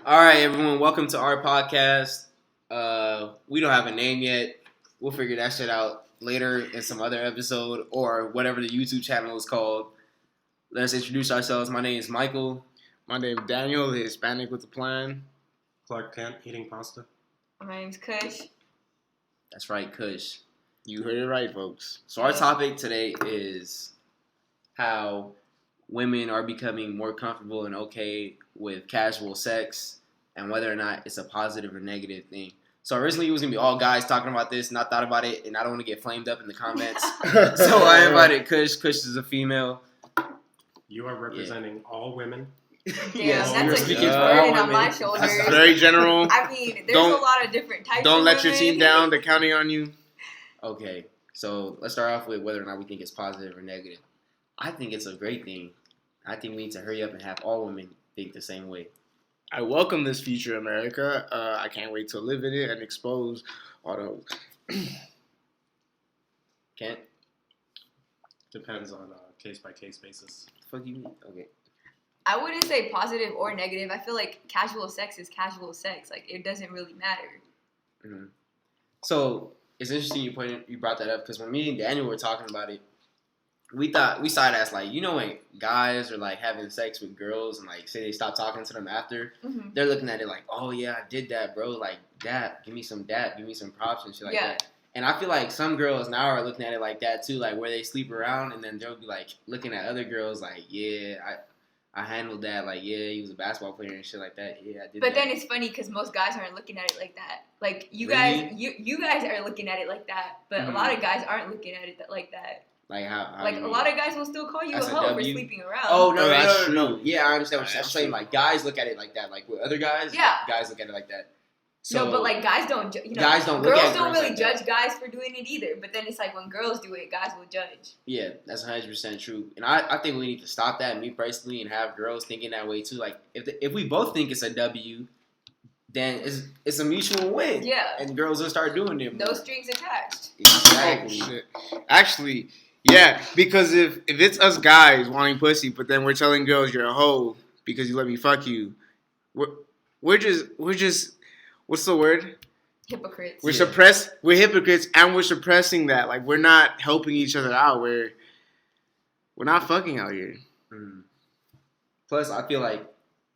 All right, everyone. Welcome to our podcast. We don't have a name yet. We'll figure that shit out later in some other episode or whatever the YouTube channel is called. Let's introduce ourselves. My name is Michael. My name is Daniel, the Hispanic with the plan. Clark Kent eating pasta. My name's Khush. That's right, Khush. You heard it right, folks. So our topic today is how women are becoming more comfortable and okay with casual sex and whether or not it's a positive or negative thing. So originally it was going to be all guys talking about this, and I thought about it, and I don't want to get flamed up in the comments. So I invited Khush. Khush is a female. You are representing all women. Damn, Yes, that's you're a speaking huge for all burden on women. my shoulders. That's very general. I mean, there's Don't- a lot of different types Don't of let your women. team down. They're counting on you. Okay, so let's start off with whether or not we think it's positive or negative. I think it's a great thing. I think we need to hurry up and have all women think the same way. I welcome this future America. I can't wait to live in it and expose all the... Kent? Depends on a case-by-case basis. Fuck you. Okay. I wouldn't say positive or negative. I feel like casual sex is casual sex. Like, it doesn't really matter. Mm-hmm. So it's interesting you brought that up because when me and Daniel were talking about it, we saw it as like, you know, when guys are like having sex with girls and like say they stop talking to them after, Mm-hmm. they're looking at it like, oh yeah, I did that, bro. Like that, give me some props and shit like that. And I feel like some girls now are looking at it like that too, like where they sleep around and then they'll be like looking at other girls like, yeah, I handled that. Like, yeah, he was a basketball player and shit like that. Yeah, I did But that. then it's funny because most guys aren't looking at it like that. Like, you Really? guys, you guys are looking at it like that, but Mhm. a lot of guys aren't looking at it like that. Like how Like, you a mean? lot of guys will still call you That's a a hoe for W? sleeping around. Oh no, Oh, that's no. true. Yeah, I understand what you're That's saying. true. Like guys look at it like that. Like with other guys, Yeah. guys look at it like that. So, No, but like guys don't, guys don't look girls at don't girls really like that. judge guys for doing it either. But then it's like when girls do it, guys will judge. Yeah, that's 100% true. And I think we need to stop that, me personally, and have girls thinking that way too. Like if we both think it's a W, then it's a mutual win. Yeah. And girls will start doing it. No more. strings attached. Exactly. Shit. Actually, yeah, because if it's us guys wanting pussy, but then we're telling girls you're a hoe because you let me fuck you, we're just what's the word? Hypocrites. We're hypocrites and we're suppressing that. Like we're not helping each other out. We're not fucking out here. Mm. Plus, I feel like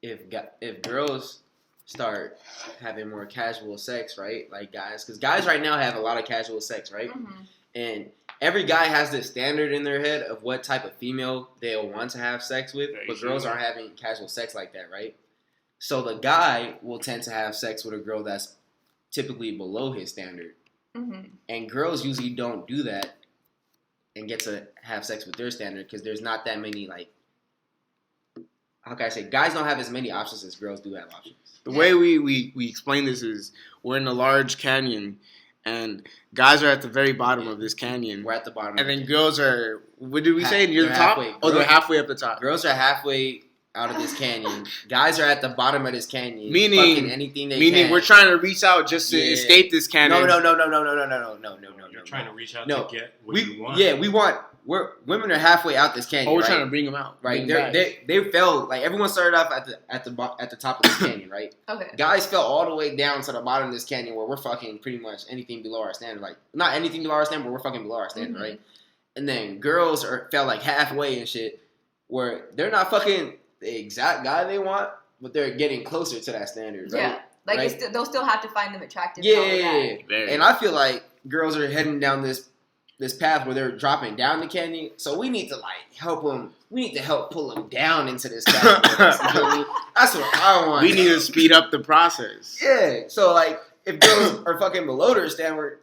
if girls start having more casual sex, right? Like guys, because guys right now have a lot of casual sex, right? Mm-hmm. And every guy has this standard in their head of what type of female they'll want to have sex with, Very but girls true. aren't having casual sex like that, right? So the guy will tend to have sex with a girl that's typically below his standard. Mm-hmm. And girls usually don't do that and get to have sex with their standard because there's not that many, like, how can I say, guys don't have as many options as girls do have options. The way we explain this is we're in a large canyon and guys are at the very bottom of this canyon. We're at the bottom. And then girls are, what did we say, near the They're top? halfway. Oh, they're halfway up the top. Girls are halfway out of this canyon. Guys are at the bottom of this canyon. Meaning- fucking anything they Meaning can. we're trying to reach out just to Yeah. escape this canyon. No. You're trying to reach out No. to get what you want. Women are halfway out this canyon. Oh, we're right? trying to bring them out. Right, Bring them back. they fell, like everyone started off at the top of this canyon, right? Okay. Guys fell all the way down to the bottom of this canyon where we're fucking pretty much anything below our standard, like not anything below our standard, but we're fucking below our standard, Mhm. right? And then girls fell like halfway and shit, where they're not fucking the exact guy they want, but they're getting closer to that standard, right? Yeah. Like, Right? they'll still have to find them attractive. Yeah, and all of that. Very. and I feel like girls are heading down this path where they're dropping down the canyon. So we need to like help them. We need to help pull them down into this canyon. You feel me? That's what I want. We need to speed up the process. Yeah. So like, if girls are fucking below their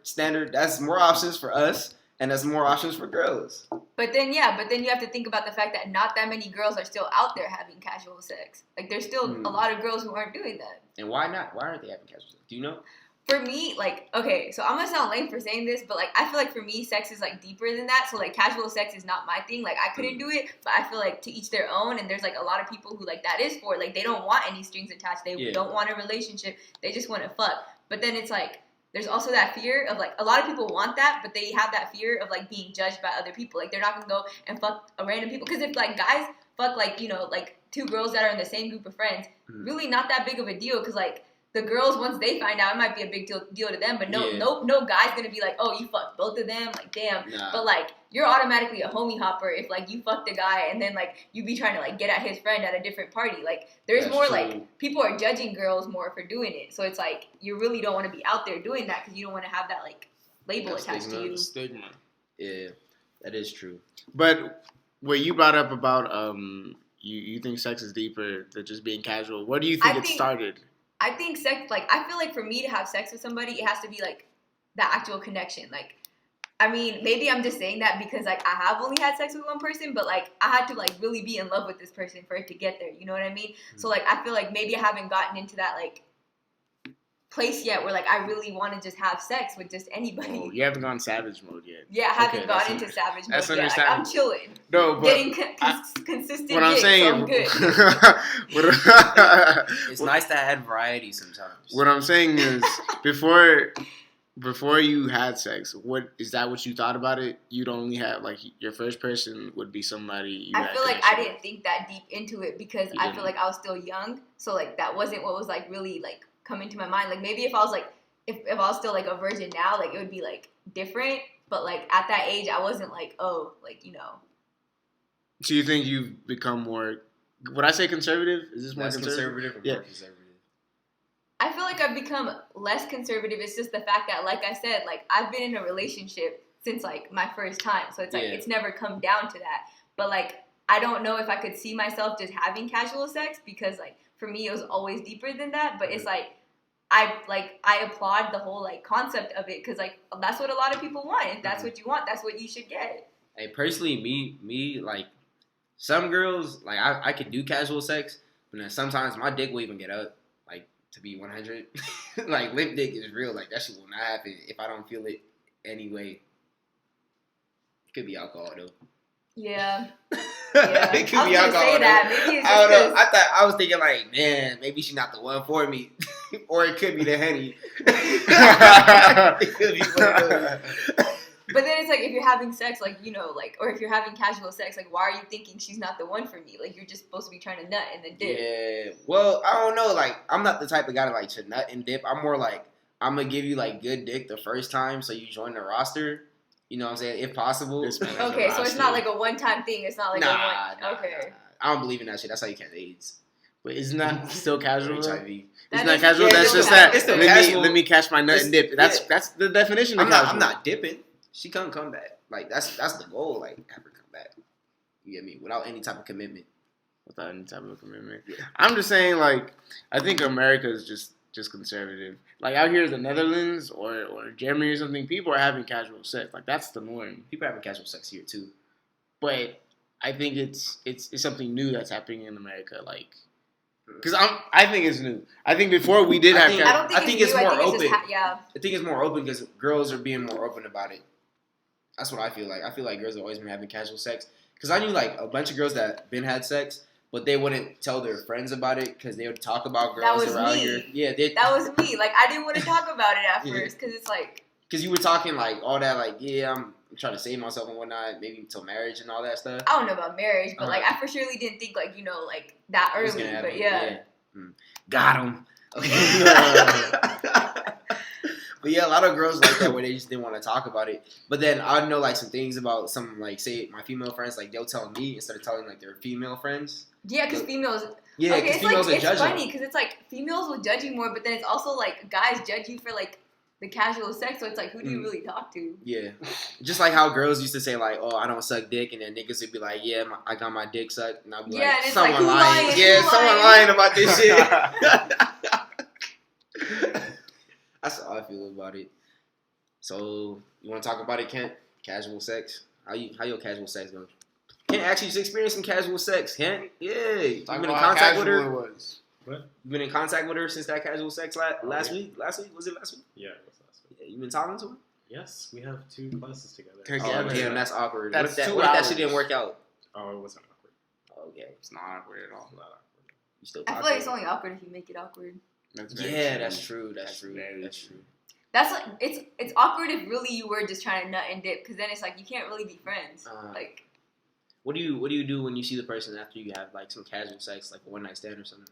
standard, that's more options for us, and that's more options for girls. But then you have to think about the fact that not that many girls are still out there having casual sex. Like, there's still Hmm. a lot of girls who aren't doing that. And why not? Why aren't they having casual sex? Do you know? For me, like, okay, so I'm gonna sound lame for saying this, but like, I feel like for me, sex is like deeper than that. So like, casual sex is not my thing. Like, I couldn't do it, but I feel like to each their own. And there's like a lot of people who like that is for. Like, they don't want any strings attached. They Yeah. don't want a relationship. They just want to fuck. But then it's like, there's also that fear of like, a lot of people want that, but they have that fear of like being judged by other people. Like, they're not gonna go and fuck a random people. Because if like guys fuck like, you know, like two girls that are in the same group of friends, really not that big of a deal because like the girls once they find out it might be a big deal to them, but no guy's gonna be like, oh, you fucked both of them, like damn. Nah. But like you're automatically a homie hopper if like you fucked a guy and then like you be trying to like get at his friend at a different party. Like there's That's more true. like people are judging girls more for doing it, so it's like you really don't want to be out there doing that because you don't want to have that like label attached to you. Stigma. Yeah, that is true. But what you brought up about you think sex is deeper than just being casual. Where do you think it started? I think sex, like, I feel like for me to have sex with somebody, it has to be, like, the actual connection. Like, I mean, maybe I'm just saying that because, like, I have only had sex with one person, but, like, I had to, like, really be in love with this person for it to get there. You know what I mean? Mm-hmm. So, like, I feel like maybe I haven't gotten into that, like, place yet where, like, I really want to just have sex with just anybody. Oh, you haven't gone savage mode yet. Yeah, I haven't gone into savage mode yet. Like, I'm chilling. No, but getting consistent what I'm saying, so I'm good. It's nice to add variety sometimes. What I'm saying is, before you had sex, is that what you thought about it? You'd only have, like, your first person would be somebody you I feel like I didn't think that deep into it because I feel like I was still young. So, like, that wasn't what was, like, really, like, coming to my mind. Like, maybe if I was, like, if I was still, like, a virgin now, like, it would be, like, different. But, like, at that age, I wasn't, like, oh, like, you know. So you think you've become more, would I say conservative? Is this more conservative or more conservative? I feel like I've become less conservative. It's just the fact that, like I said, like, I've been in a relationship since, like, my first time. So it's, like, it's never come down to that. But, like, I don't know if I could see myself just having casual sex because, like, for me, it was always deeper than that. But it's, like, I applaud the whole, like, concept of it because, like, that's what a lot of people want. If that's what you want, that's what you should get. Hey, personally, me, like, some girls, like, I could do casual sex, but then sometimes my dick will even get up, like, to be 100. Like, lip dick is real. Like, that shit will not happen if I don't feel it anyway. It could be alcohol, though. Yeah. It could be alcohol. Say that. Maybe it's I don't know. I was thinking, like, man, maybe she's not the one for me. Or it could be the Henny. It could be one of those. But then it's like, if you're having sex, like, you know, like, or if you're having casual sex, like, why are you thinking she's not the one for me? Like, you're just supposed to be trying to nut and then dip. Yeah. Well, I don't know. Like, I'm not the type of guy to, like, to nut and dip. I'm more like, I'm going to give you, like, good dick the first time so you join the roster. You know what I'm saying? If possible. Okay, so it's not like a one-time thing. It's not like okay. I don't believe in that shit. That's how you catch AIDS. But isn't that still casual? HIV. It's not casual. That's just that. Let me catch my nut and dip. That's the definition of casual. I'm not dipping. She come back. Like, that's the goal. Like, have her come back. You get me? Without any type of commitment. Without any type of commitment. Yeah. I'm just saying, like, I think America is just conservative. Like, out here in the Netherlands or Germany or something, people are having casual sex. Like, that's the norm. People are having casual sex here too. But I think it's something new that's happening in America. Like, because I think it's new. I think before we did have casual. I think it's more open. I think it's more open because girls are being more open about it. That's what I feel like. I feel like girls have always been having casual sex. Because I knew, like, a bunch of girls that been had sex, but they wouldn't tell their friends about it because they would talk about girls around here. Yeah, that was me. Like, I didn't want to talk about it at first because it's like... Because you were talking, like, all that, like, yeah, I'm trying to save myself and whatnot, maybe until marriage and all that stuff. I don't know about marriage, but, like, I for surely didn't think, like, you know, like, that early. But, yeah. Got him. Okay. But yeah, a lot of girls like that where they just didn't want to talk about it. But then I know, like, some things about some, like, say my female friends, like, they'll tell me instead of telling, like, their female friends. Yeah, because females. Yeah, because females are judging. It's funny because it's like females will judge you more, but then it's also like guys judge you for like the casual sex. So it's like, who do you really talk to? Yeah, just like how girls used to say like, "Oh, I don't suck dick," and then niggas would be like, "Yeah, I got my dick sucked," and I'd be like, "Someone lying." Yeah, someone lying about this shit. That's how I feel about it. So you want to talk about it, Kent? Casual sex? How your casual sex going? Kent actually just experienced some casual sex. Kent, yeah, you been in contact with her? What? You been in contact with her since that casual sex last week? Last week? Was it last week? Yeah, it was last week. Yeah, you been talking to her? Yes, we have 2 classes together. Oh, damn, that's awkward. That's what if that shit didn't work out? Oh, it wasn't awkward. Okay, it's not awkward at all. It's not awkward. You still I feel like it's only awkward if you make it awkward. That's true. That's true. That's like it's awkward if really you were just trying to nut and dip because then it's like you can't really be friends. Like, What do you do when you see the person after you have like some casual sex, like a one night stand or something?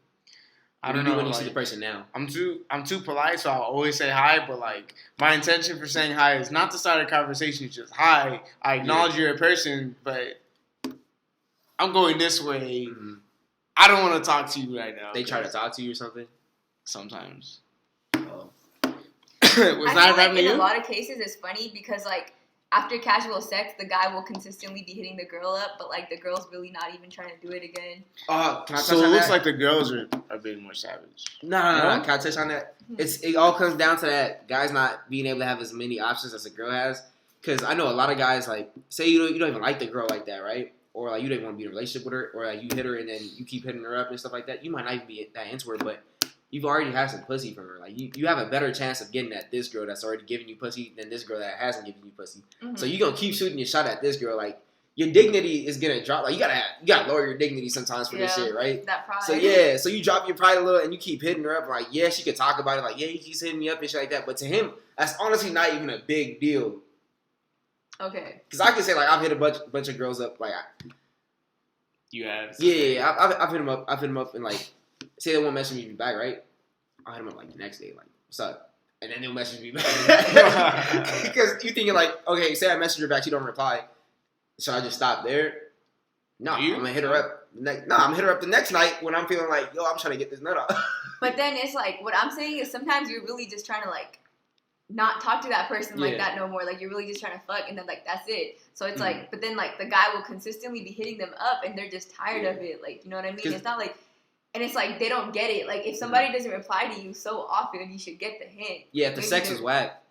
I What don't do you do know. when you Like, see the person now? I'm too polite, so I'll always say hi. But like, my intention for saying hi is not to start a conversation. It's just hi. I acknowledge you're a person, but I'm going this way. Mm-hmm. I don't want to talk to you right now. They try to talk to you or something. Sometimes. Oh. Was I that feel like happening to in a you? lot of cases it's funny because like after casual sex, the guy will consistently be hitting the girl up, but like the girl's really not even trying to do it again. Can I touch So it on looks that? like the girls are being more savage. No. Can I touch on that? It all comes down to that guys not being able to have as many options as a girl has. Because I know a lot of guys like say you don't even like the girl like that, right? Or like you don't want to be in a relationship with her, or like you hit her and then you keep hitting her up and stuff like that. You might not even be that into her, but you've already had some pussy from her. Like you have a better chance of getting at this girl that's already giving you pussy than this girl that hasn't given you pussy. Mm-hmm. So you're gonna keep shooting your shot at this girl. Like your dignity is gonna drop. Like you gotta lower your dignity sometimes for this shit, right? That pride. So you drop your pride a little and you keep hitting her up. Like yeah, she could talk about it. Like yeah, he keeps hitting me up and shit like that. But to him, that's honestly not even a big deal. Okay. Because I can say like I've hit a bunch of girls up. Like You have. yeah, I've hit them up. I've hit them up and like say they won't message me back, right? I'll hit them up like the next day, like what's up, and then they'll message me back because you thinking like okay, say I message her back, she don't reply, so I just stop there. No, I'm gonna hit her up. I'm gonna hit her up the next night when I'm feeling like yo, I'm trying to get this nut off. But then it's like what I'm saying is sometimes you're really just trying to like not talk to that person like that no more. Like you're really just trying to fuck, and then like that's it. So it's like, but then like the guy will consistently be hitting them up, and they're just tired of it. Like you know what I mean? It's not like, and it's like they don't get it. Like if somebody doesn't reply to you so often, you should get the hint. Yeah, if the sex was whack.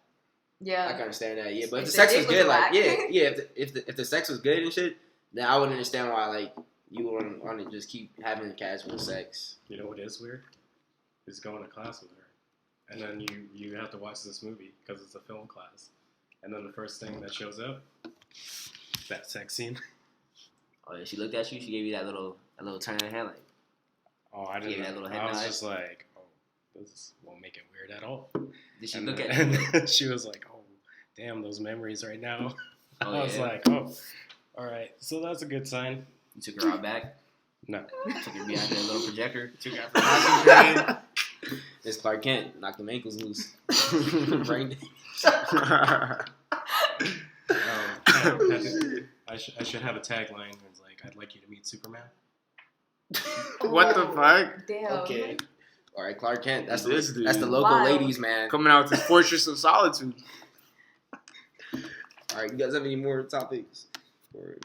Yeah, I can understand that. Yeah, but if the If sex the was dick good, was like whack. if the sex was good and shit, then I would understand why like you would want to just keep having casual sex. You know what is weird? Is going to class with her. And then you have to watch this movie because it's a film class. And then the first thing that shows up, that sex scene. Oh yeah, she looked at you. She gave you that little turn of the head, like Oh, I Gave didn't that know. little head I was nod. just like, oh, this won't make it weird at all. did she And look then- at you? and then she was like, oh, damn, those memories right now. Oh, I was yeah. like, oh, all right. So that's a good sign. You took her out back. No. Took her behind that little projector. Took out for concentrating. This Clark Kent knocked them ankles loose. Brain I should have a tagline. It's like, I'd like you to meet Superman. What the fuck? Damn. Okay. All right, Clark Kent. That's This dude. that's the local Wild. ladies, man. Coming out with this Fortress of Solitude. All right, you guys have any more topics? Or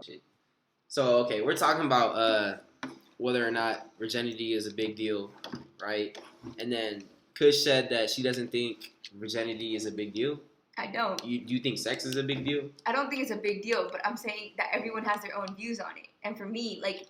shit. So okay, we're talking about whether or not virginity is a big deal, right? And then Khush said that she doesn't think virginity is a big deal. I don't. Do you think sex is a big deal? I don't think it's a big deal, but I'm saying that everyone has their own views on it. And for me, like,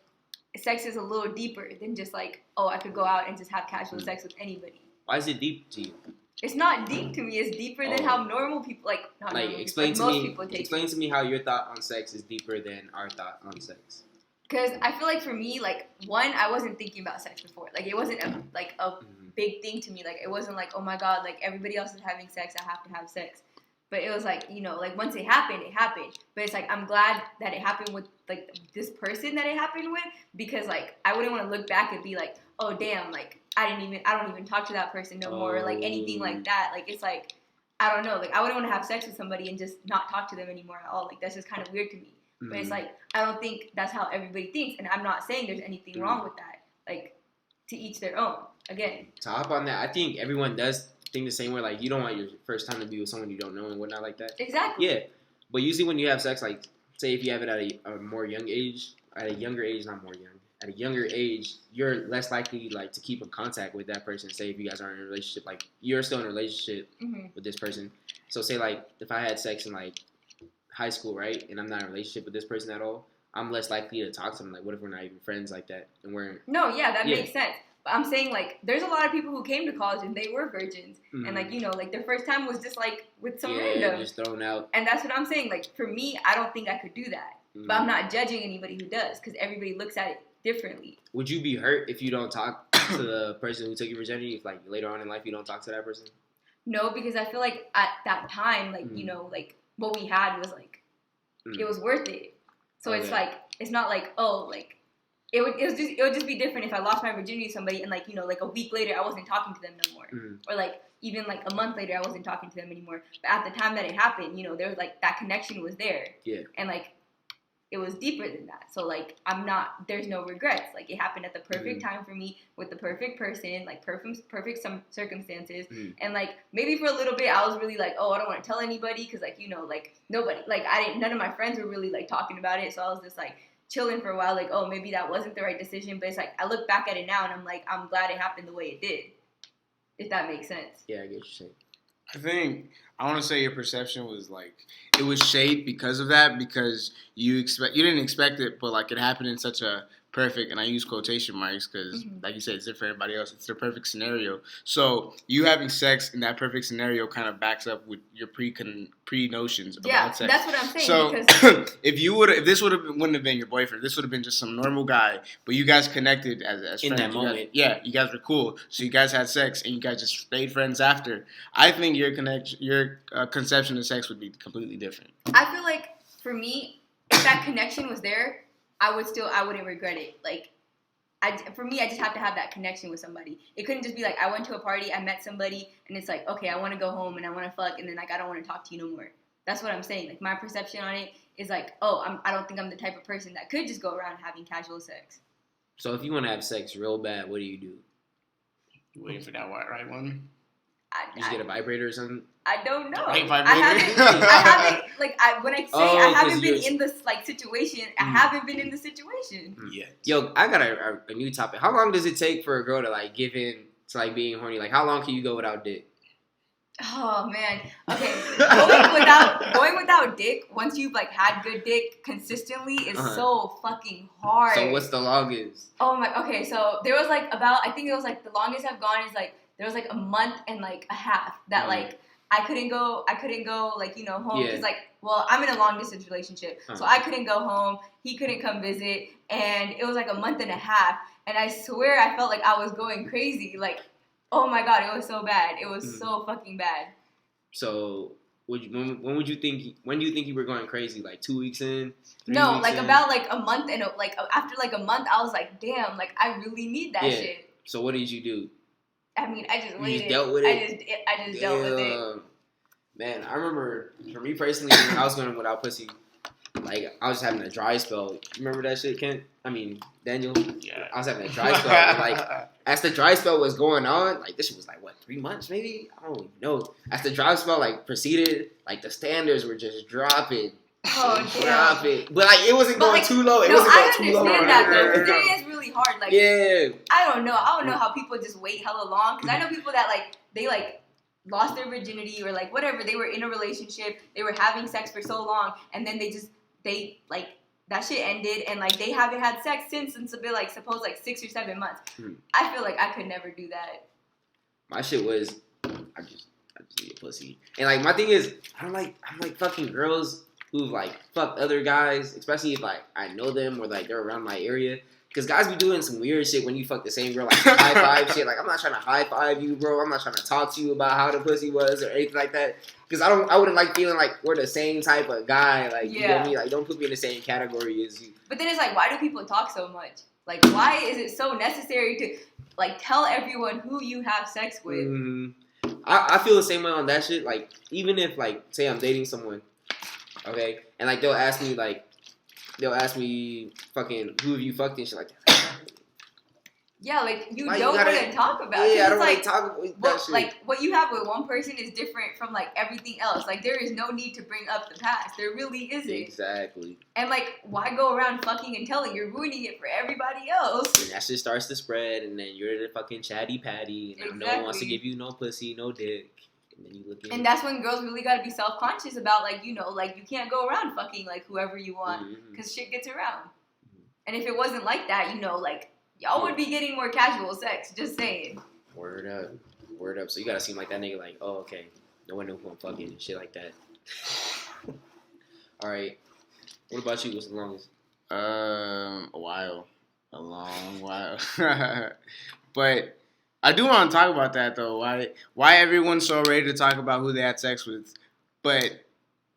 sex is a little deeper than just like, oh, I could go out and just have casual sex with anybody. Why is it deep to you? It's not deep to me. It's deeper than how normal people, like, not Like normal explain people, to most me. people take Explain to me how your thought on sex is deeper than our thought on sex. Because I feel like for me, like, one, I wasn't thinking about sex before. Like, it wasn't a big thing to me. Like, it wasn't like, oh my God, like, everybody else is having sex, I have to have sex. But it was like, you know, like, once it happened, it happened. But it's like, I'm glad that it happened with, like, this person that it happened with. Because, like, I wouldn't want to look back and be like, oh, damn, like, I don't even talk to that person no more. Or, like, anything like that. Like, it's like, I don't know. Like, I wouldn't want to have sex with somebody and just not talk to them anymore at all. Like, that's just kind of weird to me. But it's like, I don't think that's how everybody thinks. And I'm not saying there's anything wrong with that. Like, to each their own. Again. To hop on that, I think everyone does think the same way. Like, you don't want your first time to be with someone you don't know and whatnot like that. Exactly. Yeah. But usually when you have sex, like, say if you have it at a younger age, you're less likely, like, to keep in contact with that person. Say if you guys aren't in a relationship, like, you're still in a relationship with this person. So say, like, if I had sex in, like, high school, right, and I'm not in a relationship with this person at all, I'm less likely to talk to them. Like, what if we're not even friends like that? And we're No, yeah, that makes sense. But I'm saying, like, there's a lot of people who came to college and they were virgins. And, like, you know, like, their first time was just, like, with some random. just thrown out. And that's what I'm saying. Like, for me, I don't think I could do that. But I'm not judging anybody who does because everybody looks at it differently. Would you be hurt if you don't talk to the person who took your virginity? If, like, later on in life you don't talk to that person? No, because I feel like at that time, like, you know, like, what we had was, like, it was worth it. So it's like, it's not like, oh, like, it would just be different if I lost my virginity to somebody and like, you know, like a week later I wasn't talking to them no more. Mm-hmm. Or like even like a month later I wasn't talking to them anymore. But at the time that it happened, you know, there was like that connection was there. Yeah. And like it was deeper than that. So like there's no regrets. Like it happened at the perfect time for me with the perfect person, like perfect some circumstances. And like maybe for a little bit I was really like, oh, I don't want to tell anybody because like, you know, like nobody, like none of my friends were really like talking about it. So I was just like chilling for a while, like, oh, maybe that wasn't the right decision. But it's like I look back at it now and I'm like, I'm glad it happened the way it did. If that makes sense. Yeah, I get what you're saying. I think I want to say your perception was like it was shaped because of that, because you didn't expect it, but like it happened in such a perfect, and I use quotation marks because like you said, it's different for everybody else. It's the perfect scenario. So you having sex in that perfect scenario kind of backs up with your pre-notions about sex. That's what I'm saying. So because if this wouldn't have been your boyfriend, this would have been just some normal guy, but you guys connected as friends. In that moment. You guys were cool. So you guys had sex and you guys just stayed friends after. I think your conception of sex would be completely different. I feel like for me, if that connection was there, I wouldn't regret it. Like, for me, I just have to have that connection with somebody. It couldn't just be like, I went to a party, I met somebody, and it's like, okay, I want to go home and I want to fuck, and then like, I don't want to talk to you no more. That's what I'm saying. Like, my perception on it is like, oh, I don't think I'm the type of person that could just go around having casual sex. So if you want to have sex real bad, what do? You waiting for that right one? You just get a vibrator or something? I don't know. Right, I haven't, like, when I say I haven't been in this, like, situation, I haven't been in the situation. Yeah. Yo, I got a new topic. How long does it take for a girl to, like, give in to, like, being horny? Like, how long can you go without dick? Oh, man. Okay. Going without dick, once you've, like, had good dick consistently is so fucking hard. So what's the longest? Oh, my. Okay, so there was, like, I think it was, like, the longest I've gone is, like, there was like a month and like a half that like I couldn't go like, you know, home because like, well, I'm in a long distance relationship, so I couldn't go home, he couldn't come visit, and it was like a month and a half, and I swear I felt like I was going crazy. Like, oh my god, it was so bad. It was so fucking bad. So when do you think you were going crazy? Like 2 weeks in? No, weeks like in? about like a month, and like after like a month I was like, damn, like I really need that shit. So what did you do? I mean, I just waited. You just dealt with it? I just dealt with it. Man, I remember, for me personally, when I was going without pussy, like, I was having a dry spell. You remember that shit, Kent? I mean, Daniel? Yeah. I was having a dry spell. And, like, as the dry spell was going on, like, this shit was, like, what, 3 months, maybe? I don't even know. As the dry spell, like, proceeded, like, the standards were just dropping. Oh, Drop it. But, like, it wasn't going too low. It no, wasn't I going too low. understand that, though, because it is really hard. Like, yeah. I don't know how people just wait hella long, because I know people that, like, they, like, lost their virginity or, like, whatever. They were in a relationship. They were having sex for so long, and then they like, that shit ended, and, like, they haven't had sex since it's been, like, supposed, like, 6 or 7 months. I feel like I could never do that. My shit was, I just need a pussy. And, like, my thing is, I'm like fucking girls who've, like, fucked other guys, especially if, like, I know them or, like, they're around my area. Because guys be doing some weird shit when you fuck the same girl, like high five shit. Like, I'm not trying to high five you, bro. I'm not trying to talk to you about how the pussy was or anything like that. Because I wouldn't like feeling like we're the same type of guy. Like, you know me? Like, don't put me in the same category as you. But then it's like, why do people talk so much? Like, why is it so necessary to, like, tell everyone who you have sex with? Mm-hmm. I feel the same way on that shit. Like, even if, like, say I'm dating someone, okay, and, like, they'll ask me fucking, who have you fucked and shit like that. Yeah, like, you like, don't want to talk about it. Yeah, I don't like, want to talk about that shit. Like, what you have with one person is different from, like, everything else. Like, there is no need to bring up the past. There really isn't. Exactly. And, like, why go around fucking and telling? You're ruining it for everybody else. And that shit starts to spread, and then you're the fucking chatty patty, and no one wants to give you no pussy, no dick. And then you look and that's when girls really gotta be self-conscious about, like, you know, like, you can't go around fucking, like, whoever you want, because shit gets around. And if it wasn't like that, you know, like, y'all would be getting more casual sex, just saying. Word up. Word up. So you gotta seem like that nigga, like, oh, okay, no one knows who I'm fucking and shit like that. Alright. What about you? What's the longest? A while. A long while. But I do want to talk about that, though. Why everyone's so ready to talk about who they had sex with. But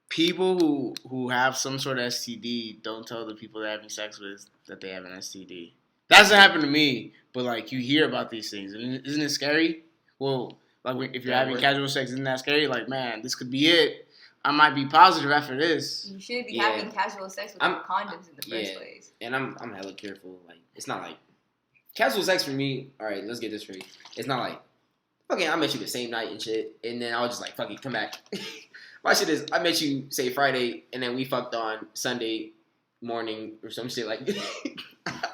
people who have some sort of STD don't tell the people they're having sex with that they have an STD. That doesn't happen to me, but like you hear about these things, and isn't it scary? Well, like if you're having casual sex, isn't that scary? Like, man, this could be it. I might be positive after this. You shouldn't be having casual sex without condoms in the first place. And I'm hella careful. Like, it's not like casual sex for me. All right, let's get this straight. It's not like, okay, I met you the same night and shit, and then I was just like, fuck it, come back. My shit is, I met you, say, Friday, and then we fucked on Sunday morning or some shit like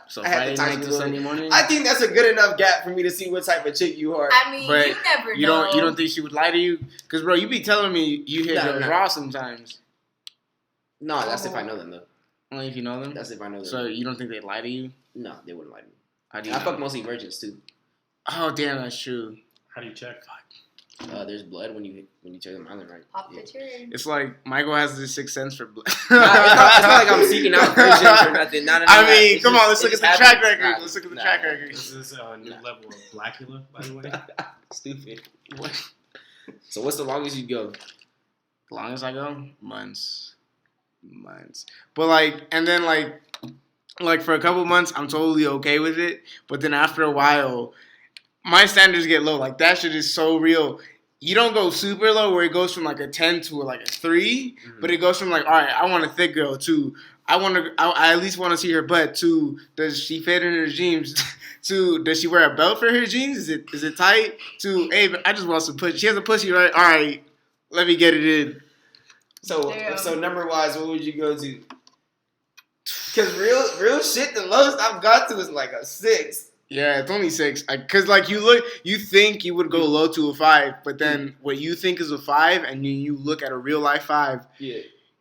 So Friday night to Sunday morning? I think that's a good enough gap for me to see what type of chick you are. I mean, but you never know. You don't think she would lie to you? Because, bro, you be telling me you hit girls raw sometimes. No, that's if I know them, though. Only if you know them? That's if I know them. So you don't think they'd lie to you? No, they wouldn't lie to me. I fuck mostly virgins, too. Oh, damn, that's true. How do you check? There's blood when you check them island, right? Pop the cherry. It's like Michael has this sixth sense for blood. It's not like I'm seeking out virgins or nothing. I mean, come on, let's look at the track record. Let's look at the track record. This is a new level of Blackula, by the way. Stupid. What? So what's the longest you go? The longest I go? Months. But like, and then like for a couple months, I'm totally okay with it. But then after a while, my standards get low. Like, that shit is so real. You don't go super low where it goes from like a 10 to like a 3, but it goes from like, all right, I want a thick girl, to I at least want to see her butt, to does she fit in her jeans, to does she wear a belt for her jeans? Is it tight? To, hey, I just want some pussy. She has a pussy, right? All right, let me get it in. So number wise, what would you go to? Because real shit, the lowest I've got to is like a 6. Yeah, it's only 6. Cause like you think you would go low to a 5, but then what you think is a 5, and you look at a real life 5,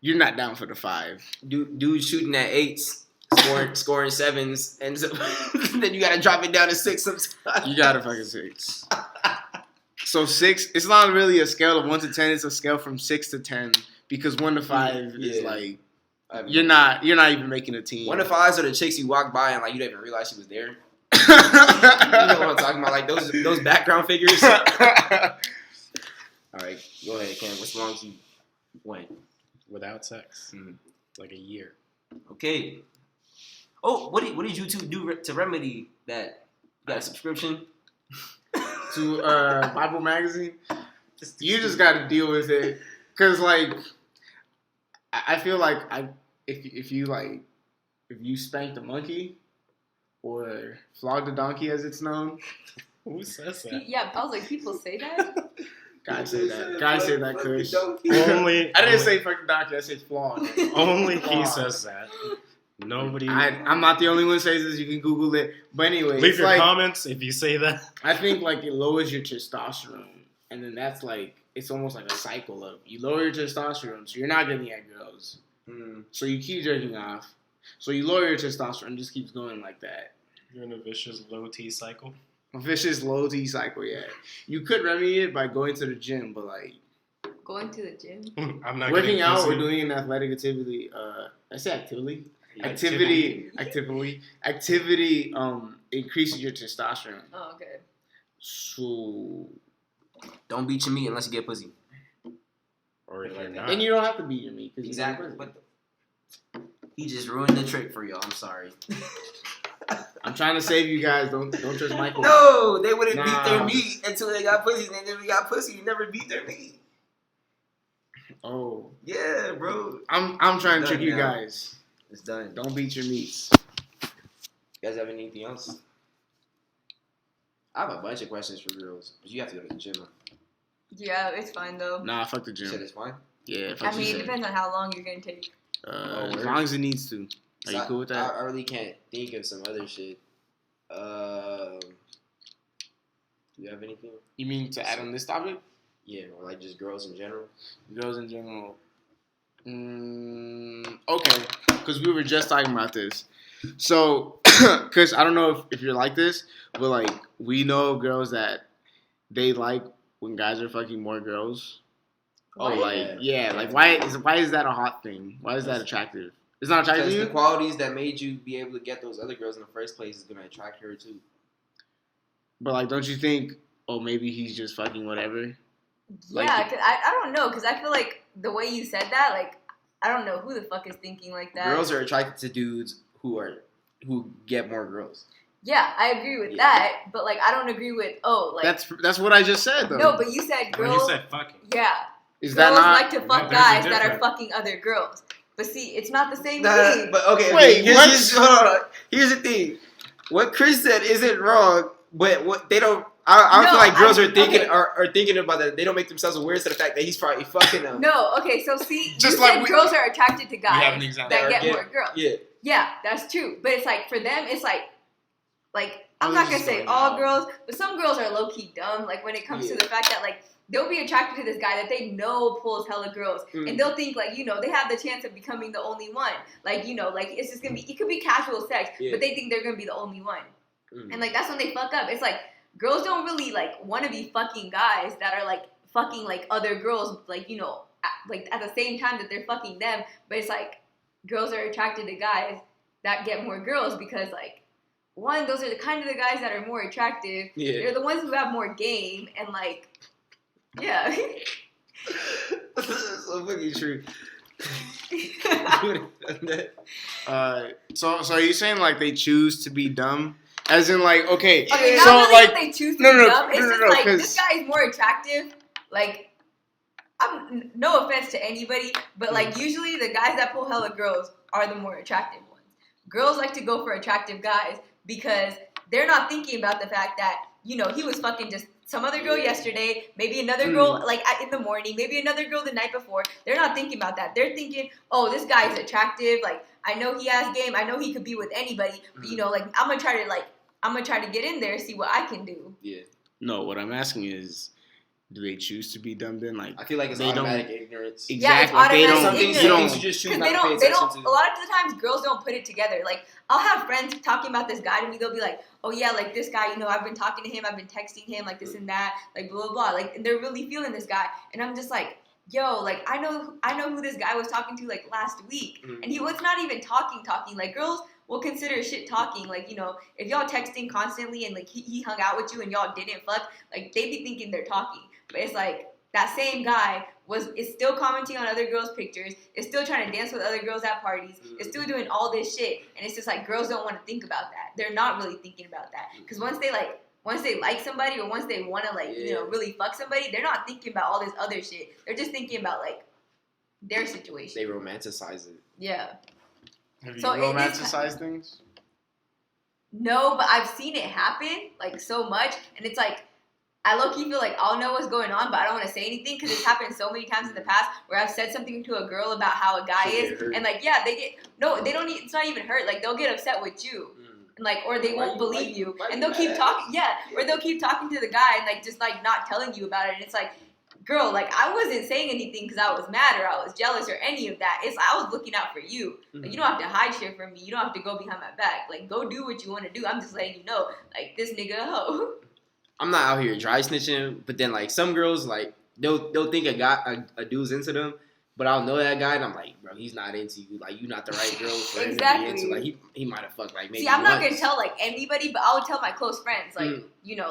you're not down for the 5. Dude shooting at 8s, scoring 7s, and so, then you gotta drop it down to 6 sometimes. You got a fucking 6. So 6, it's not really a scale of 1 to 10. It's a scale from 6 to 10, because 1 to 5 is like, you're not even making a team. 1 to 5s are the chicks you walk by and like you don't even realize she was there. You know what I'm talking about? Like those background figures. All right, go ahead, Cam. What's wrong with you? Went Without sex. Like a year. Okay. Oh, what did you two do to remedy that? You got a subscription to Bible magazine? You just got to deal with it, cause like I feel like if you spank the monkey or flog the donkey, as it's known. Who says that? Yeah, I was like, people say that? Guys say that. Guys say that, Khush. Only. I didn't say fucking donkey. I said flog. Only he says that. Nobody. I'm not the only one who says this. You can Google it. But anyway, leave your comments if you say that. I think like it lowers your testosterone, and then that's like it's almost like a cycle of you lower your testosterone, so you're not getting at girls. So you keep jerking off. So you lower your testosterone, just keeps going like that. You're in a vicious low T cycle. A vicious low T cycle, yeah. You could remedy it by going to the gym, but like going to the gym. I'm not working out or doing an athletic activity. I say activity. Activity increases your testosterone. Oh, okay. So don't beat your meat unless you get pussy. Or if you're not. And you don't have to beat your meat. Exactly. But he just ruined the trick for y'all. I'm sorry. I'm trying to save you guys. Don't trust Michael. No, they wouldn't beat their meat until they got pussy. And then they got pussy, you never beat their meat. Oh. Yeah, bro. I'm trying to trick you guys. It's done. Don't beat your meats. You guys have anything else? I have a bunch of questions for girls, but you have to go to the gym. Yeah, it's fine though. Nah, fuck the gym. You said it's fine? Yeah, I mean, it depends on how long you're gonna take. As long as it needs to. Are you cool with that? I really can't think of some other shit. Do you have anything? You mean to add on this topic? Yeah, or like just girls in general? Girls in general. Okay, because we were just talking about this. So, because I don't know if you're like this, but like we know girls that they like when guys are fucking more girls. What? Oh, like yeah, like why is that a hot thing? Why is that attractive? It's not attractive to Because you? the qualities that made you be able to get those other girls in the first place is gonna attract her too. But like, don't you think? Oh, maybe he's just fucking whatever. Yeah, cause I don't know, because I feel like the way you said that, like, I don't know who the fuck is thinking like that. Girls are attracted to dudes who get more girls. Yeah, I agree with that, but like I don't agree with like That's what I just said though. no, but you said When girls. you said fucking. Yeah, Is girls that not? like to fuck there's a guys that are difference. fucking other girls. But see, it's not the same Nah, thing. but okay. Wait, what? Hold on. Here's the thing. What Chris said isn't wrong, but what they don't. I feel like girls are thinking are thinking about that. They don't make themselves aware to the fact that he's probably fucking them. No, okay, so see, Just you like said we- girls are attracted to We have guys an example. that get Yeah. more girls. Yeah. Yeah, that's true. But it's like for them, it's like I'm I not was gonna just say going all out. girls, but some girls are low key dumb. Like when it comes to the fact that like they'll be attracted to this guy that they know pulls hella girls, and they'll think like they have the chance of becoming the only one. Like like it's just gonna be it could be casual sex, but they think they're gonna be the only one, and like that's when they fuck up. It's like girls don't really like want to be fucking guys that are like fucking like other girls, like like at the same time that they're fucking them. But it's like girls are attracted to guys that get more girls because like. One, those are the kind of the guys that are more attractive. Yeah. They're the ones who have more game and like, yeah. That's so fucking true. So are you saying like they choose to be dumb? As in like okay, Okay, so not really like that they choose to no, be no, dumb. It's no, just no, like 'cause- this guy is more attractive. Like, I'm no offense to anybody, but like usually the guys that pull hella girls are the more attractive ones. Girls like to go for attractive guys because they're not thinking about the fact that he was fucking just some other girl yesterday, maybe another girl like in the morning, maybe another girl the night before. They're not thinking about that. They're thinking, oh, this guy is attractive. Like I know he has game. I know he could be with anybody. But like I'm gonna try to get in there, see what I can do. Yeah. No, what I'm asking is, do they choose to be dumb then? Like I feel like it's they don't- automatic ignorance. Yeah, it's exactly. They automatic don't. Some things, You some don't. things you just choose Because not they to pay don't, they attention don't. to. A lot of the times, girls don't put it together. Like I'll have friends talking about this guy to me. They'll be like, "Oh yeah, like this guy. I've been talking to him. I've been texting him, like this and that, like blah blah blah. Like, and they're really feeling this guy. And I'm just like, yo, like I know who this guy was talking to like last week, and he was not even talking. Like girls will consider shit talking. Like if y'all texting constantly and like he hung out with you and y'all didn't fuck, like they be thinking they're talking. But it's like that same guy is still commenting on other girls' pictures, is still trying to dance with other girls at parties, is still doing all this shit, and it's just like girls don't want to think about that. They're not really thinking about that because once they like somebody or once they want to like really fuck somebody, they're not thinking about all this other shit. They're just thinking about like their situation. They romanticize it. Yeah. Have you So it is- romanticized things? No, but I've seen it happen like so much, and it's like I low-key feel like I'll know what's going on, but I don't want to say anything because it's happened so many times in the past where I've said something to a girl about how a guy She is, get hurt. and like they don't. It's not even hurt. Like they'll get upset with you, and like or they won't believe you, and they'll keep talking. Yeah, or they'll keep talking to the guy and like just like not telling you about it. And it's like, girl, like I wasn't saying anything because I was mad or I was jealous or any of that. I was looking out for you. Like you don't have to hide shit from me. You don't have to go behind my back. Like go do what you want to do. I'm just letting you know, like this nigga a hoe. I'm not out here dry snitching, but then like some girls like they'll think a dude's into them, but I'll know that guy and I'm like, bro, he's not into you. Like you not the right girl for him to be Exactly. into. Like he might have fucked like maybe. See, I'm not once. gonna tell like anybody, but I would tell my close friends, like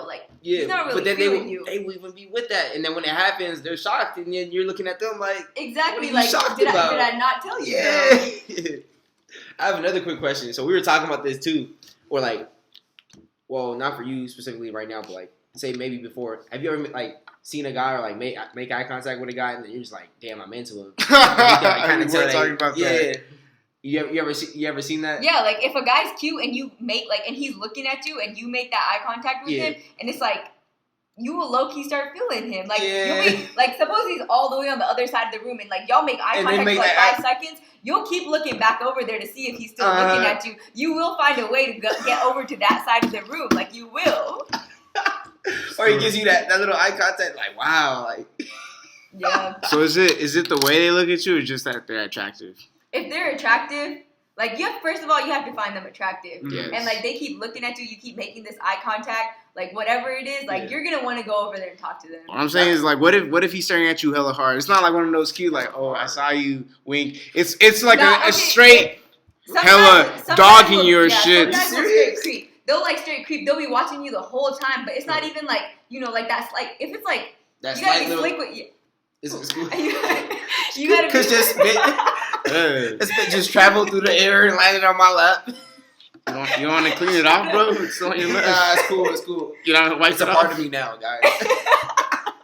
like Yeah, he's not really but then feeling you. they will even be with that, and then when it happens, they're shocked, and then you're looking at them like, Exactly, what are you like shocked did about? I not tell you? yeah. I have another quick question. So we were talking about this too, or like, well, not for you specifically right now, but like, say maybe before. Have you ever like seen a guy or like make eye contact with a guy, and then you're just like, damn, I'm into him. And you can, like, We were talking about that. Yeah. You ever seen that? Yeah, like if a guy's cute and you make like and he's looking at you and you make that eye contact with him, and it's like you will low key start feeling him. Like you'll be like suppose he's all the way on the other side of the room and like y'all make eye And then contact make for like that 5 seconds. You'll keep looking back over there to see if he's still looking at you. You will find a way to get over to that side of the room. Like you will. Or he gives you that little eye contact, like wow, like Yeah. So is it the way they look at you, or just that they're attractive? If they're attractive, like first of all, you have to find them attractive. Yes. And like they keep looking at you, you keep making this eye contact, like whatever it is, like you're gonna want to go over there and talk to them. What I'm saying is like, what if he's staring at you hella hard? It's not like one of those cute, like, oh, I saw you wink. It's like Nah, a okay, straight Some hella guys- some dogging guys will- you or yeah, shit. Some guys will straight creep. They'll like straight creep. They'll be watching you the whole time, but it's not even like like that's like if it's like that you gotta slight be little. slick with you. It's cool. You gotta Cause be. just this bitch just traveled through the air and landed on my lap. You want to clean it off, bro? It's still on your lap. Nah, it's cool. It's cool. You know, wipe It's it a part off. of me now, guys.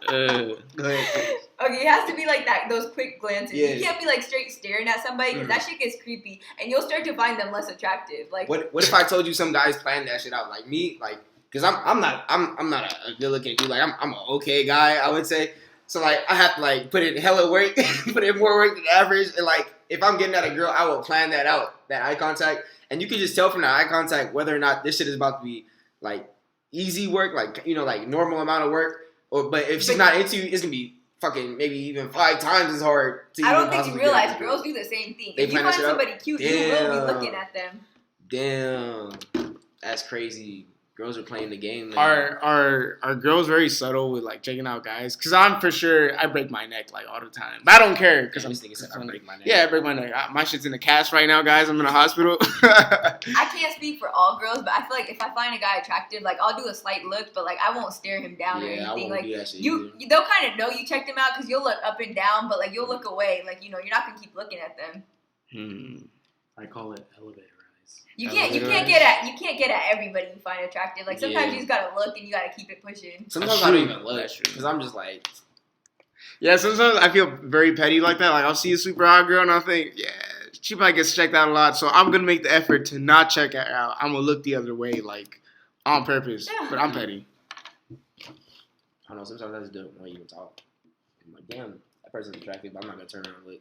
Go ahead. Okay, it has to be like that. Those quick glances. Yeah. You can't be like straight staring at somebody because that shit gets creepy, and you'll start to find them less attractive. Like, What if I told you some guys plan that shit out like me? Like, cause I'm not a good looking dude. Like I'm an okay guy, I would say. So like I have to like put in hella work, put in more work than average, and like if I'm getting at a girl, I will plan that out, that eye contact, and you can just tell from that eye contact whether or not this shit is about to be like easy work, like like normal amount of work, but if she's not into you, it's gonna be fucking maybe even 5 times as hard. To I don't even think you possibly realize get at a girls girl. do the same thing. They If you plan that find shit out? somebody cute, you will be Damn. looking at them. Damn, that's crazy. Girls are playing the game. Now. Are girls very subtle with like checking out guys? Because I'm for sure I break my neck like all the time. But I don't care because I'm this nigga said I break my neck. Yeah, I break my neck. My shit's in the cast right now, guys. I'm in a hospital. I can't speak for all girls, but I feel like if I find a guy attractive, like I'll do a slight look, but like I won't stare him down or Yeah, I anything. won't Like do that shit you, either. they'll kind of know you checked him out because you'll look up and down, but like you'll look away. Like you're not gonna keep looking at them. I call it elevator eyes. You can't get at everybody you find attractive. Like sometimes Yeah. you just gotta look and you gotta keep it pushing. Sometimes That's I don't true. even look That's true. because I'm just like, Yeah, sometimes I feel very petty like that. Like I'll see a super hot girl and I'll think, yeah, she probably gets checked out a lot. So I'm gonna make the effort to not check her out. I'm gonna look the other way, like on purpose. Yeah. But I'm petty. I don't know. Sometimes I just don't want to even talk. I'm like, damn, that person's attractive, but I'm not gonna turn around and look.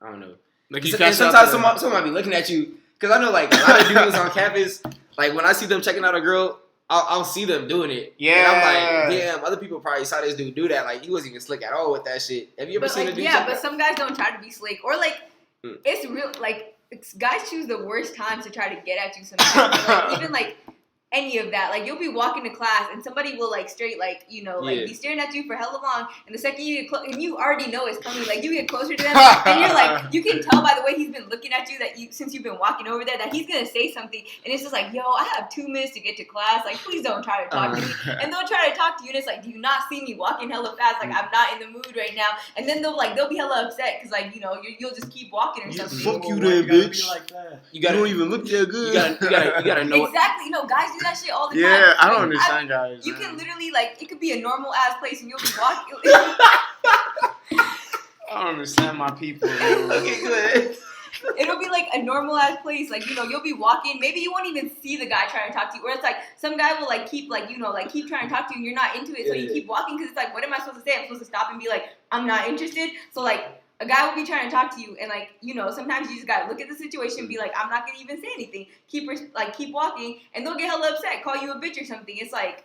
I don't know. Like And catch sometimes out someone might be looking at you because I know like a lot of dudes on campus. Like when I see them checking out a girl, I'll see them doing it. Yeah. And I'm like, damn, other people probably saw this dude do that. Like he wasn't even slick at all with that shit. Have you ever But seen like a dude? yeah, check but out- some guys don't try to be slick or like Mm. it's real. Like guys choose the worst times to try to get at you. Sometimes like, even like. Any of that, like you'll be walking to class and somebody will like straight like Yeah. be staring at you for hella long, and the second you get and you already know it's coming, like you get closer to them and you're like you can tell by the way he's been looking at you that since you've been walking over there that he's gonna say something, and it's just like yo, I have 2 minutes to get to class, like please don't try to talk to me, and they'll try to talk to you and it's like do you not see me walking hella fast, like I'm not in the mood right now, and then they'll be hella upset because like you'll just keep walking or something. fuck you Why then, you gotta bitch. Be like that? You gotta, don't even look that good. you gotta know. Exactly, guys do that shit all the time. Yeah, I don't Like, understand, guys. You can literally it could be a normal ass place and you'll be walking. I don't understand my people. Okay, good. It'll be like a normal ass place, like you'll be walking. Maybe you won't even see the guy trying to talk to you, or it's like some guy will keep keep trying to talk to you, and you're not into it, so you keep walking because it's like, what am I supposed to say? I'm supposed to stop and be like, I'm not interested. So a guy will be trying to talk to you, and sometimes you just gotta look at the situation and be like, I'm not gonna even say anything. Keep walking, and they'll get hella upset, call you a bitch or something. It's like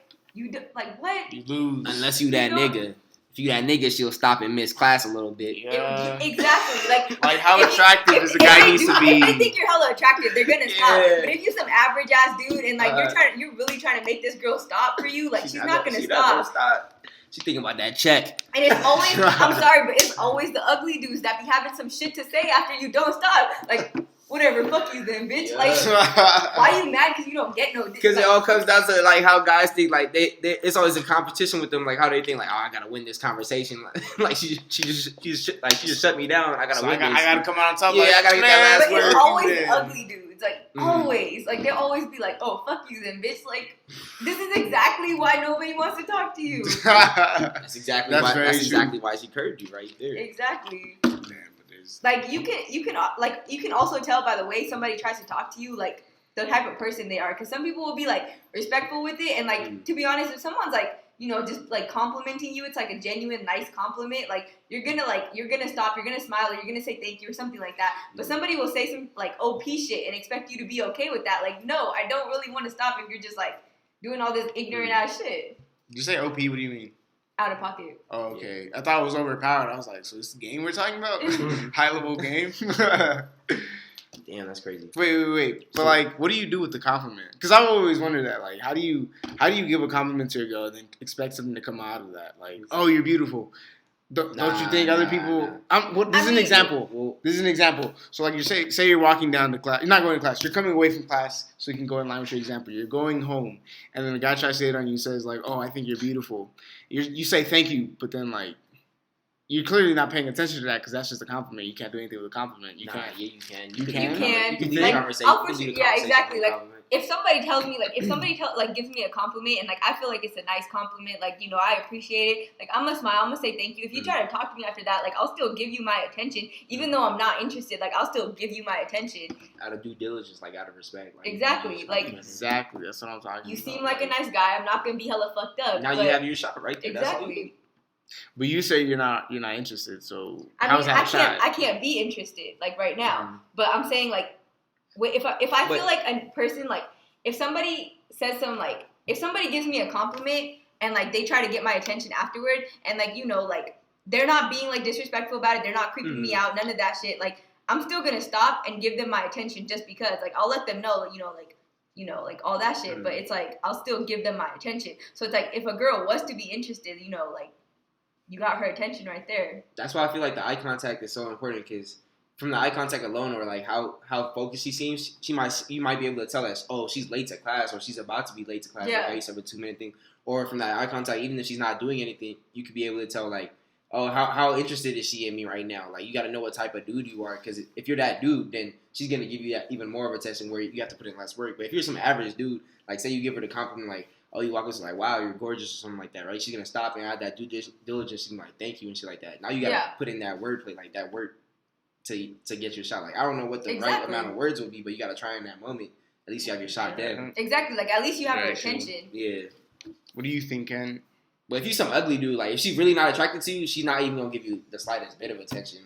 what? You lose. Unless you that You know- nigga. If you that nigga, she'll stop and miss class a little bit. Yeah. Exactly. Like how if- attractive if- does a if guy they needs do- to be? If they think you're hella attractive, they're gonna stop. Yeah. But if you're some average ass dude and you're really trying to make this girl stop for you, she's not gonna stop. She's thinking about that check. And it's always I'm sorry, but it's always the ugly dudes that be having some shit to say after you don't stop. Whatever, fuck you then, bitch. Yeah. Why you mad because you don't get no dick? Because it all comes down to how guys think. It's always a competition with them. How they think oh, I gotta win this conversation. she just shut me down. I gotta So win I this. gotta come out on top. Yeah, I gotta get that last But word. it's always the then. ugly dudes. Always. They'll always be like, oh, fuck you then, bitch. This is exactly why nobody wants to talk to you. That's exactly That's why. very That's true. exactly why she curved you right there. Exactly. Man, but there's You can also tell by the way somebody tries to talk to you, the type of person they are. Because some people will be respectful with it, and to be honest, if someone's just complimenting you, it's a genuine nice compliment. You're gonna stop, you're gonna smile, or you're gonna say thank you or something like that. But somebody will say some OP shit and expect you to be okay with that. No, I don't really want to stop if you're just doing all this ignorant ass shit. Did you say OP? What do you mean? Out of pocket. Oh, okay. I thought it was overpowered. I was like, so this is the game we're talking about? High level game? Damn, that's crazy. Wait. But what do you do with the compliment? Because I've always wondered that. How do you give a compliment to a girl and then expect something to come out of that? Oh, you're beautiful. Don't you think other people? This is an example. This is an example. So you say you're walking down to class. You're not going to class. You're coming away from class so you can go in line with your example. You're going home, and then the guy tries to say it on you. Says oh, I think you're beautiful. You say thank you, but then you're clearly not paying attention to that because that's just a compliment. You can't do anything with a compliment. You Nah, can't. yeah, you can. You can? You can. can do the Like, conversation. I'll You can push do it. the Yeah, conversation exactly. with a Like, compliment. if somebody tells me, like, gives me a compliment, and like I feel like it's a nice compliment, like, you know, I appreciate it. Like, I'm gonna smile, I'm gonna say thank you. If you try to talk to me after that, like, I'll still give you my attention, even though I'm not interested. Like, I'll still give you my attention. Out of due diligence, like out of respect. Like, Exactly, you like- Exactly. That's what I'm talking You about. seem like a nice guy. I'm not gonna be hella fucked up. now but you have your shot right there. That's all you exactly. But you say you're not interested. So I how's mean, that a shot? I can't be interested like right now. Mhm. But I'm saying like, if I But- feel like a person like if somebody says some like if somebody gives me a compliment and like they try to get my attention afterward and like you know like they're not being like disrespectful about it, they're not creeping me out, none of that shit. Like I'm still gonna stop and give them my attention just because like I'll let them know like all that shit. But it's like I'll still give them my attention. So it's like if a girl was to be interested, you know like. You got her attention right there. That's why I feel like the eye contact is so important because from the eye contact alone, or like how focused she seems, you might be able to tell us, oh, she's late to class or she's about to be late to class. Yeah. Like I used to have a 2-minute thing. Or from that eye contact, even if she's not doing anything, you could be able to tell like, oh, how interested is she in me right now? Like you got to know what type of dude you are because if you're that dude, then she's gonna give you that even more of attention where you have to put in less work. But if you're some average dude, like say you give her the compliment like. Oh, you walk up to like, wow, you're gorgeous or something like that, right? She's gonna stop and add that due diligence. She's like, thank you and shit like that. Now you gotta put in that wordplay, like that word to get your shot. Like I don't know what the right amount of words would be, but you gotta try in that moment. At least you have your shot there. Exactly. Like at least you have her Very true. attention. Yeah. What do you think, Ken? But if you some ugly dude, like if she's really not attracted to you, she's not even gonna give you the slightest bit of attention.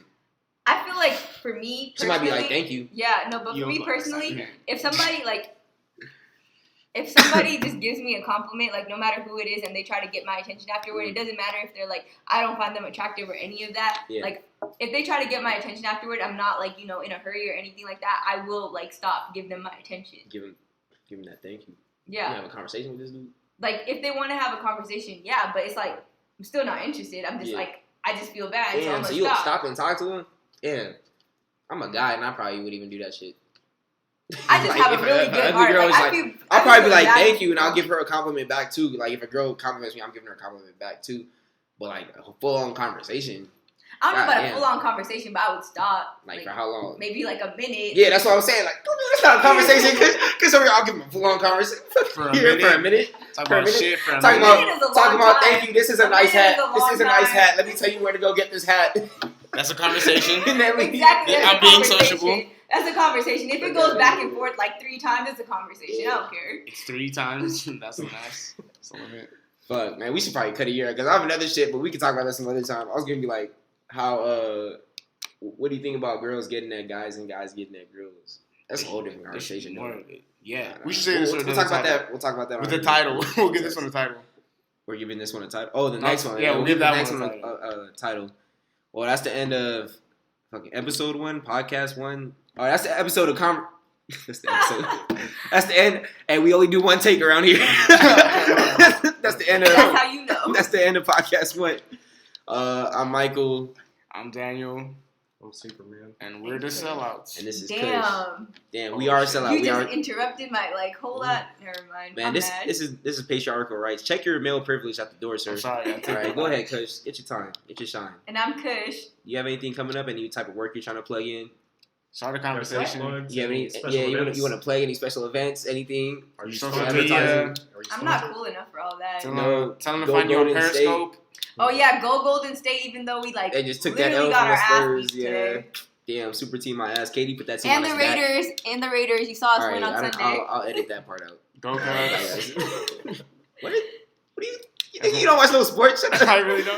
I feel like for me, She might be like, thank you. Yeah, no, but for You me don't personally, like- if somebody just gives me a compliment, like no matter who it is, and they try to get my attention afterward, it doesn't matter if they're like, I don't find them attractive or any of that. Yeah. Like, if they try to get my attention afterward, I'm not like, you know, in a hurry or anything like that. I will like stop, give them my attention. Give him that thank you. Yeah. You have a conversation with this dude. Like, if they want to have a conversation, yeah, but it's like, I'm still not interested. I'm just like, I just feel bad, so I'm Damn, gonna so you'll stop. stop and talk to him? Yeah. I'm a guy and I probably wouldn't even do that shit. I just Like, have if a really a good ugly heart. girl Like, is I like- feel, I'll probably be like, bad thank you, and for I'll give her a compliment back too. Like if a girl compliments me, I'm giving her a compliment back too. But like a full on conversation, I don't know about goddamn. a full on conversation, but I would stop. like for how long? Maybe like a minute. Yeah, that's what I'm saying. Like that's not a conversation. Cause I'll give him a full on conversation For a Here, minute? for a minute. Talk For a about minute. shit for a Talking minute. minute is a about long time. thank you. This is a A nice minute hat. is a This long is a nice time. hat. Let me tell you where to go get this hat. That's a conversation. And then we- Exactly. Yeah, That's I'm a being conversation. sociable. That's a conversation. If it goes back and forth like 3 times, it's a conversation. I don't care. It's 3 times. That's a nice. That's a limit. Fuck, man, we should probably cut it here because I have another shit, but we can talk about that some other time. I was gonna be like, how what do you think about girls getting at guys and guys getting at girls? That's a whole different conversation. More though. of it. Yeah. Nah, We should say this we'll with talk about title. that. We'll talk about that With on the title. We'll give this one a title. We're giving this one a title. Oh, the No, next one. yeah, we'll give the that next one a one a title. Well, that's the end of fucking episode 1, podcast 1. Oh, that's the episode of That's the episode. That's the end, and we only do one take around here. That's the end of. That's how you know. That's the end of podcast 1. I'm Michael, I'm Daniel, I'm Superman. and we're the sellouts. and this is Kush. Damn. Damn, we are sellout. You We just are. interrupted my whole lot. Never mind. Man, I'm this mad. is patriarchal rights. Check your male privilege at the door, sir. I'm sorry. I All right, go ahead, Kush. Get your time. Get your shine. And I'm Kush. You have anything coming up? Any type of work you're trying to plug in? Start a conversation. You have any? Yeah, you want to play any special events? Anything? Are you Social advertising? media. Are you I'm sponsored? not cool enough for all that. Tell No, them to go find you on Golden State. Periscope. Oh yeah, go Golden State. Even though we like They just took that literally L got from our the ass Spurs. beat Yeah. today. Damn, super team my ass. Katie put that team And on the his back. Raiders. And the Raiders. You saw us All right, win on Sunday. I'll edit that part out. Go All right, Cubs. guys. What do you think you don't watch no sports? Shut up. I really don't.